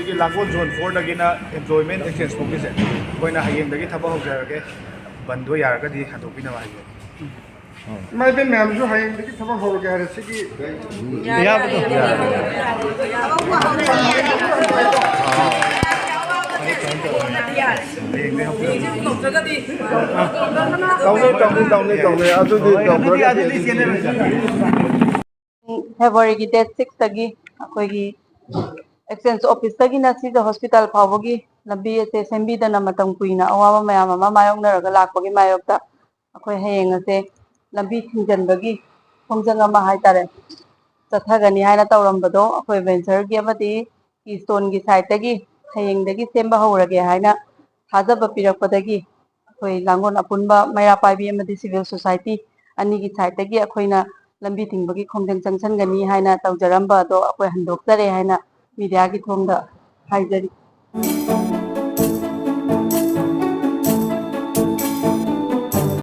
सिगी लांगोन zone 4 दगिना employment exchange फोकिसे Koyna हयेंग दगी थबा होजरगे बंदो यारगदी हदोपिना वाहिगे मैं भी मैम जो हयेंग दगी थबा होरगे हरे सिगी February की डेट 6 तगी अखोगी एक्सचेंज ऑफिस तगी नसी हॉस्पिटल फावगी लंबी से सेंबीदना मतम कुइना अवाबा मयाम अमा मायोंगनरगा लाकपगी मायोक्ता अखोय हयेंग असे लंबी थिंजनबगी खोंजंग अमा हाइतारे चथगनी हाइना तौरंबदो अखोय वेंचर की अमदी कीस्टोन की साइड तगी हयेंग दगी सेंबा हौरगे हाइना थाजब पिरकपदगी अखोय लांगोन अपुनबा मैरा पाइबी अमदी सिविल सोसाइटी अनि की साइड तगी अखोयना लंबी थिंबगी खोंजंग चंगसनगनी हाइना तौजरंबदो अखोय हंदोक्तरे हाइना मीडिया की थोंदा हाइजरी